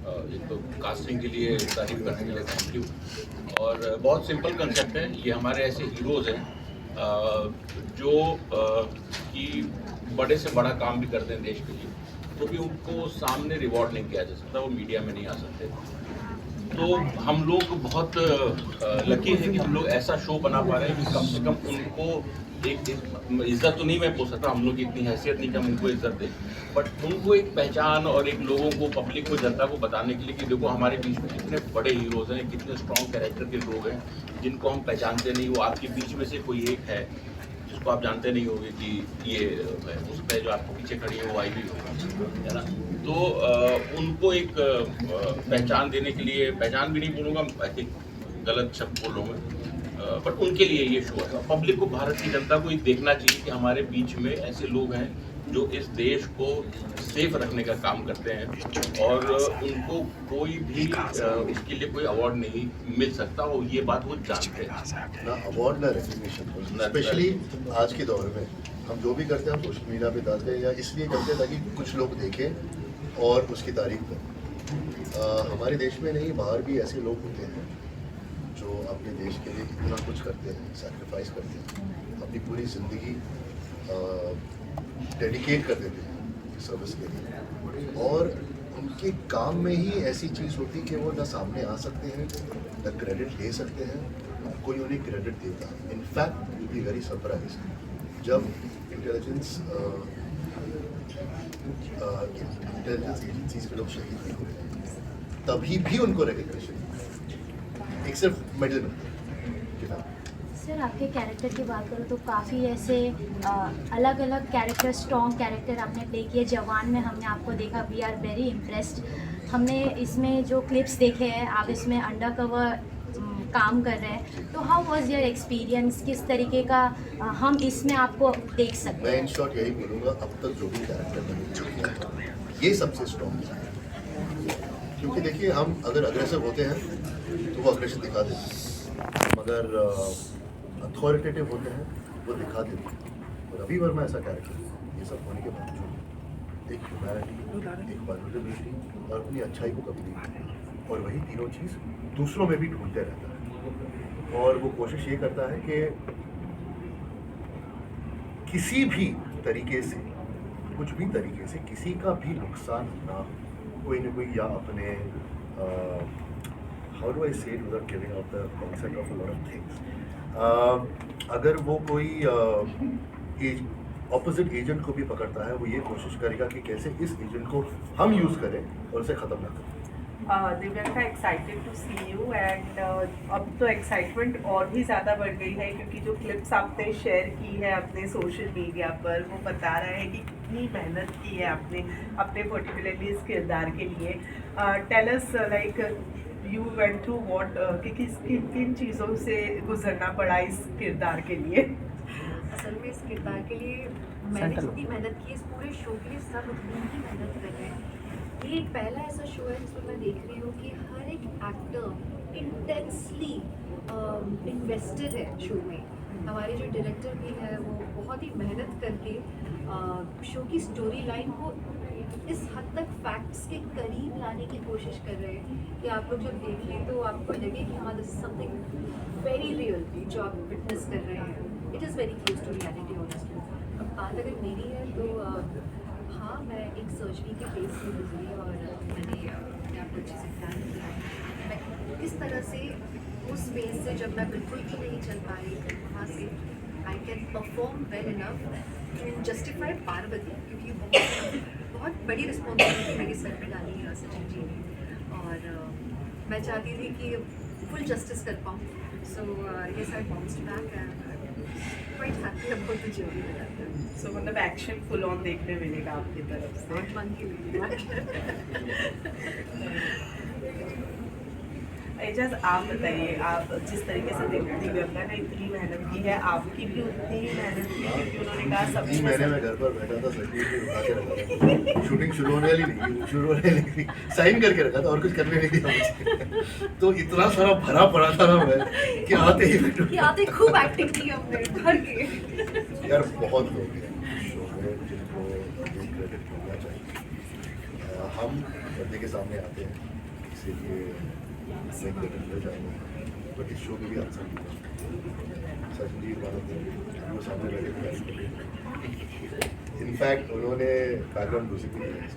एक तो कास्टिंग के लिए तारीफ करने के लिए थैंक यू। और बहुत सिंपल कंसेप्ट है, ये हमारे ऐसे हीरोज़ हैं जो कि बड़े से बड़ा काम भी करते हैं देश के लिए, तो भी उनको सामने रिवॉर्ड नहीं किया जा सकता, वो मीडिया में नहीं आ सकते। तो हम लोग बहुत लकी हैं कि हम लोग ऐसा शो बना पा रहे हैं कि कम से कम उनको एक इज्जत तो नहीं मैं बोल सकता, हम लोग की इतनी हैसियत नहीं कि हम उनको इज्जत दें, बट उनको एक पहचान और एक लोगों को, पब्लिक को, जनता को बताने के लिए कि देखो हमारे बीच में कितने बड़े हीरोज़ हैं, कितने स्ट्रॉन्ग कैरेक्टर के लोग हैं जिनको हम पहचानते नहीं। वो आपके बीच में से कोई एक है जिसको आप जानते नहीं होंगे कि ये उस पर जो आपके पीछे खड़ी है वो आई भी है ना। तो उनको एक पहचान देने के लिए, पहचान भी नहीं बोलूँगा, आई थिंक गलत शब्द बोल रहा हूँ मैं, बट उनके लिए ये शो है। पब्लिक को, भारत की जनता को ये देखना चाहिए कि हमारे बीच में ऐसे लोग हैं जो इस देश को सेफ रखने का काम करते हैं और उनको कोई भी इसके लिए कोई अवार्ड नहीं मिल सकता, और ये बात वो जानते हैं। ना अवार्ड ना रिकग्निशन, स्पेशली आज के दौर में हम जो भी करते हैं हम सोशल मीडिया पे डालते हैं या इसलिए करते हैं ताकि कुछ लोग देखें और उसकी तारीफ करें। हमारे देश में नहीं, बाहर भी ऐसे लोग होते हैं जो अपने देश के लिए इतना कुछ करते हैं, सैक्रिफाइस करते हैं, अपनी पूरी ज़िंदगी डेडिकेट कर देते हैं सर्विस के लिए, और उनके काम में ही ऐसी चीज़ होती है कि वो ना सामने आ सकते हैं, ना क्रेडिट ले सकते हैं, कोई उन्हें क्रेडिट देता है। In fact you be very surprise जब इंटेलिजेंस एजेंसीज के लोग शहीद नहीं होते तभी भी उनको रिकग्निशन एक सिर्फ मेडल मिलता है। सर, आपके कैरेक्टर की बात करूँ तो काफ़ी ऐसे अलग अलग कैरेक्टर, स्ट्रॉन्ग कैरेक्टर आपने प्ले किए। जवान में हमने आपको देखा, वी आर वेरी इम्प्रेस्ड। हमने इसमें जो क्लिप्स देखे हैं, आप इसमें अंडर कवर काम कर रहे हैं, तो हाउ वाज योर एक्सपीरियंस? किस तरीके का हम इसमें आपको देख सकते मैं हैं? इन शॉर्ट यही बोलूँगा, अब तक जो भी कैरेक्टर बने ये सबसे स्ट्रॉन्ग है। क्योंकि देखिए, हम अगर अग्रेसिव होते हैं तो वो अग्रेशन दिखा देते हैं, मगर अथॉरिटेटिव होते हैं वो दिखा देते हैं। और रवि वर्मा ऐसा कैरेक्टर, ये सब होने के बावजूद एक ह्यूमैनिटी, एक वल्नरेबिलिटी और अपनी अच्छाई को कभी नहीं, और वही तीनों चीज़ दूसरों में भी ढूंढते रहता है। और वो कोशिश ये करता है कि किसी भी तरीके से, कुछ भी तरीके से किसी का भी नुकसान ना हो, कोई ना कोई, या अपने हाउ डू आई से it without giving out the concept of a lot of things, अगर वो कोई ऑपोजिट एजेंट को भी पकड़ता है, वो ये कोशिश करेगा कि कैसे इस एजेंट को हम यूज़ करें और उसे ख़त्म ना करें। Divyanka, excited to see you and अब तो एक्साइटमेंट और भी ज़्यादा बढ़ गई है क्योंकि जो क्लिप्स आपने शेयर की है अपने सोशल मीडिया पर, वो बता रहा है कि कितनी मेहनत की है आपने अपने पर्टिकुलरली इस किरदार के लिए। Tell us like you went through what, कि किन चीज़ों से गुजरना पड़ा इस किरदार के लिए? असल में इस किरदार के लिए मैंने जितनी मेहनत की, इस पूरे शो के लिए सब उतनी ही मेहनत कर रहे हैं। ये एक पहला ऐसा शो है जिसमें मैं देख रही हूँ कि हर एक एक्टर इंटेंसली इन्वेस्टेड है शो में। हमारे जो डायरेक्टर भी है वो बहुत ही मेहनत करके शो की स्टोरी लाइन को इस हद तक फैक्ट्स के करीब लाने की कोशिश कर रहे हैं कि आप लोग जब देखें तो आपको लगे कि हाँ, this is something very real जो आप विटनेस कर रहे हैं। It is very close to reality honestly. अब बात अगर मेरी है तो हाँ, मैं एक सर्जरी के फेस से गुजरी और मैंने अपने आप को अच्छे से प्लान किया। मैं किस तरह से उस फेस से, जब मैं बिल्कुल भी नहीं चल पाई, वहाँ से I can perform well enough to justify Parvati, क्योंकि बहुत बड़ी रिस्पॉन्सिबिलिटी मेरे सर पे डाली है सचिन जी ने, और मैं चाहती थी कि फुल जस्टिस कर पाऊँ। So yes, I bounced back and quite happy about the journey with that. So मतलब एक्शन फुल ऑन देखने मिलेगा आपकी तरफ से। बहुत मन की एजाज, आप बताइए, आप जिस तरीके से दिव्यांका ने इतनी मेहनत की है, आपकी भी उतनी ही मेहनत की, क्योंकि उन्होंने कहा सब 3 महीने में घर पर बैठा था, सर्टिफिकेट भी उठा के रखा था, शूटिंग शुरू होने वाली नहीं, शुरू होने वाली थी, साइन करके रखा था और कुछ करने नहीं दिया मुझे। तो इतना सारा भरा पड़ा था ना मैं कि आते ही आते खूब एक्टिंग की हमने भर के। यार, बहुत लोग हैं शो में जिनको क्रेडिट मिलना चाहिए। हम पर्दे के सामने आते हैं, इसीलिए मैं क्रेडिट ले जाऊँगा, बट इस शो में भी आंसर दिया सचिन जी वो सामने बैठे थे। इनफैक्ट उन्होंने बैकग्राउंड म्यूजिक भी दिया है,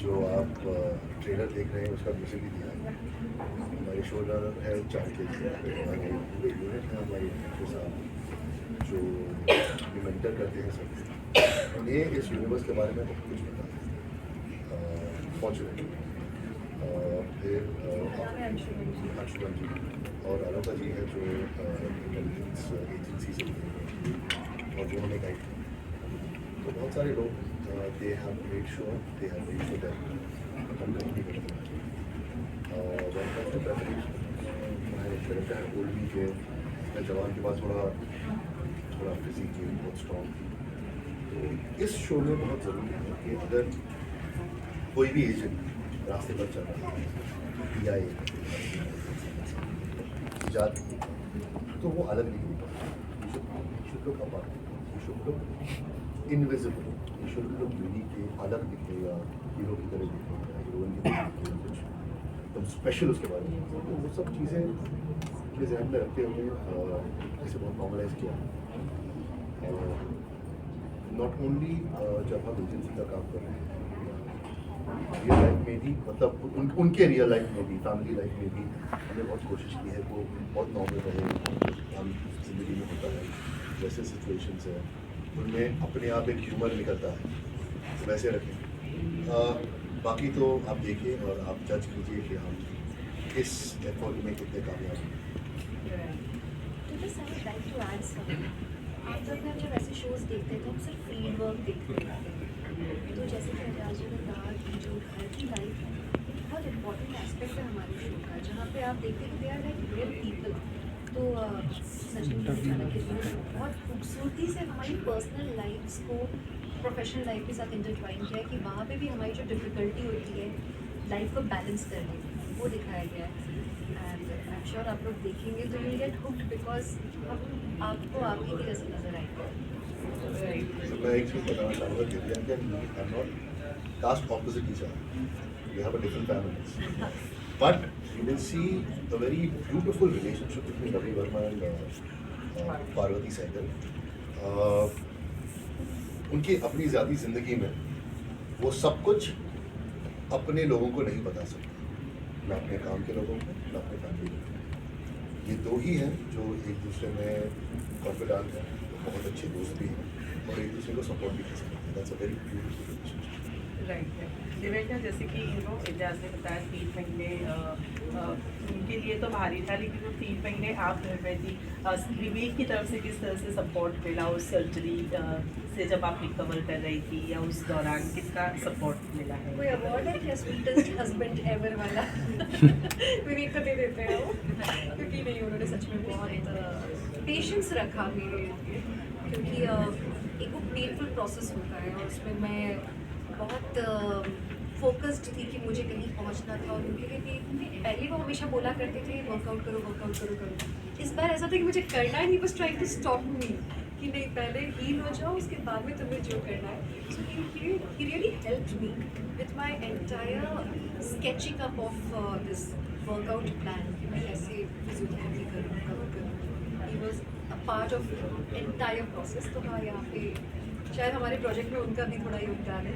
जो आप ट्रेलर देख रहे हैं उसका म्यूजिक भी दिया है। हमारे शो रनर है चार के हमारे पूरे यूनिट है हमारे के साथ जो मेंटर करते हैं सब, उन्हें इस यूनिवर्स के बारे में बहुत कुछ पता है फॉर्चुनेटली। फिर अंशुमन जी और अलका जी है जो इंटेलिजेंस एजेंसी से और जो हमें गाइड किया। तो बहुत सारे लोग they have made sure that हम नहीं करते और लगता है ओल्ड भी के मैं जवान के बाद थोड़ा फिजिकली बहुत स्ट्रॉन्ग थी। तो इस शो में बहुत ज़रूरी है कि अगर कोई भी एजेंट रास्ते पर चल रहा है या जाति तो वो अलग नहीं होगा, should look apart, should look invisible, should look unique, अलग दिखेगा, हीरो की तरह दिखेगा, हीरोइन की तरह दिखेगा, कुछ एकदम स्पेशल उसके बारे में। तो वो सब चीज़ें अपने ज़हन में रखते हुए इसे बहुत नॉर्मलाइज किया। नॉट ओनली जब हम एजेंसी का काम कर रहे हैं, रियल लाइफ में भी, मतलब उनके रियल लाइफ में भी, फैमिली लाइफ में भी हमने बहुत कोशिश की है वो बहुत नॉर्मल रहे। हम जिंदगी में होता है वैसे सिचुएशंस है उनमें अपने आप एक ह्यूमर निकलता है, तो वैसे रखें। बाकी तो आप देखिए और आप जज कीजिए कि हम इस एफर्ट में कितने कामयाब हैं। तो बस I would like to add something. आप जब ऐसे शोज देखते हैं तो हम सिर्फ फील्ड वर्क देखते हैं, तो जैसे कि राज जी ने कहा कि जो घर की लाइफ है एक बहुत इंपॉर्टेंट एस्पेक्ट है हमारे शो का, जहाँ पे आप देखते हैं कि they are like real people. तो सचिन चाणक्य जी ने बहुत खूबसूरती से हमारी पर्सनल लाइफ्स को प्रोफेशनल लाइफ के साथ इंटरट्वाइन किया है कि वहाँ पे भी हमारी जो डिफ़िकल्टी होती है लाइफ को बैलेंस करने की, वो दिखाया गया है। एंड आई एम श्योर आप लोग देखेंगे तो यू गेट हुक्ड बिकॉज आपको आप ही की जैसे नजर आएगा। So मैं एक चीज़ बताना चाहूँगा Divyanka are not cast opposite each other. We have a different families. But you will see a very beautiful relationship between Ravi Verma and Parvati Sehgal. उनकी अपनी ज़ाती ज़िंदगी में वो सब कुछ अपने लोगों को नहीं बता सकते, ना अपने काम के लोगों को, ना अपने फैमिली को। ये दो ही हैं जो एक दूसरे में कॉन्फिडेंट हैं, बहुत अच्छे दोस्त भी हैं और एक दूसरे को सपोर्ट भी कर सकते हैं। That's a very beautiful relationship. Right. Divyanka जैसे कि एजाज ने बताया 3 महीने उनके लिए तो भारी था, लेकिन वो 3 महीने आप घर में थी, विवेक की तरफ से किस तरह से सपोर्ट मिला उस सर्जरी से जब आप रिकवर कर रही थी, या उस दौरान कितना सपोर्ट मिला है? कोई अवार्ड है क्या स्वीटेस्ट हस्बैंड एवर वाला? विवेक को दे देते हैं वो, क्योंकि नहीं उन्होंने सच में बहुत पेशेंस रखा मेरे लिए, क्योंकि एक वो पेनफुल प्रोसेस होता है और उसमें मैं बहुत फोकस्ड थी कि मुझे कहीं पहुंचना था। और उनके लिए भी पहले वो हमेशा बोला करते थे वर्कआउट करो। इस बार ऐसा था कि मुझे करना ही नहीं, बस ट्राइंग टू स्टॉप मी कि नहीं पहले हील हो जाओ उसके बाद में तुम्हें जो करना है। So he really helped me with my entire sketching up of this workout plan कि मैं ऐसे फिजियोथेरेपी करूँ, कवर करूँ। He was a part of entire process. तो हाँ, यहाँ पे शायद हमारे प्रोजेक्ट में उनका भी थोड़ा योगदान है,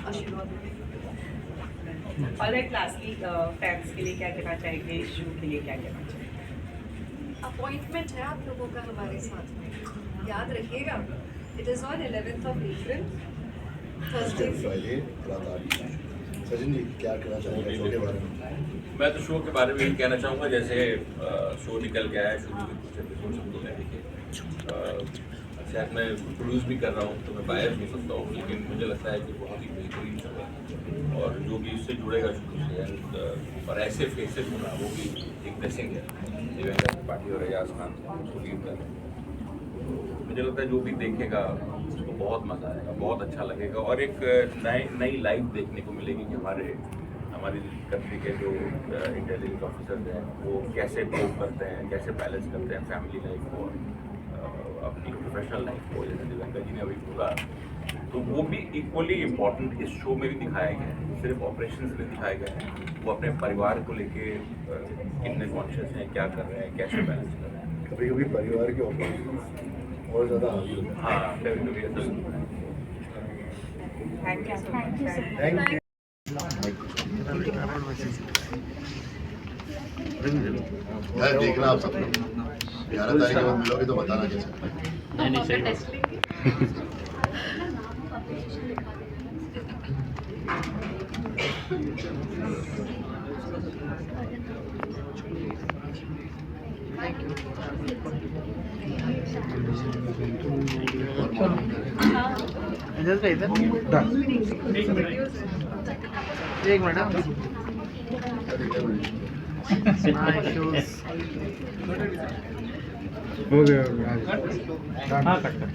आशीर्वाद में। और लास्टली फैंस के लिए क्या कहना चाहेंगे, इस शो के लिए क्या कहना चाहेंगे? अपॉइंटमेंट है आप लोगों का हमारे साथ में, याद रखिएगा। It is on 11th of April, Thursday Friday रात 8 बजे। सचिन जी क्या कहना चाहेंगे शो के बारे में? मैं तो शो के बारे में यही कहना चाहूँगा, जैसे शो निकल गया है, शुरू के कुछ एपिसोड हम लोग देखे, शायद मैं प्रोड्यूस भी कर रहा हूँ तो मैं बायस हो सकता हूँ, लेकिन मुझे लगता है कि बहुत ही बेहतरीन शो है और जो भी इससे जुड़ेगा शुरू से और ऐसे फेसेस होना वो भी एक ब्लेसिंग है। दिव्यांका त्रिपाठी और एजाज खान को लीड कर, मुझे लगता है जो भी देखेगा उसको बहुत मज़ा आएगा, बहुत अच्छा लगेगा और एक नई लाइफ देखने को मिलेगी कि हमारी कंट्री के जो इंटेलिजेंस ऑफिसर्स हैं वो कैसे कोप करते हैं, कैसे बैलेंस करते हैं फैमिली लाइफ को अपनी प्रोफेशनल लाइफ को। जैसे दिव्यांका जी ने अभी पूरा तो वो भी इक्वली इम्पोर्टेंट इस शो में भी दिखाया गया है। सिर्फ ऑपरेशंस में दिखाया गया है, वो अपने परिवार को लेके कितने कॉन्शियस हैं, क्या कर रहे हैं, कैसे बैलेंस कर रहे हैं। कभी कभी परिवार के ऊपर और ज़्यादा हावी होता है। हाँ, कभी कभी ऐसा होता है। Thank you so thank you much. So much. Thank you. 11 देखना आप सब लोग, 11 तारीख के बाद मिलोगे तो बताना कैसे। एक मिनट हो गया हाँ कट कर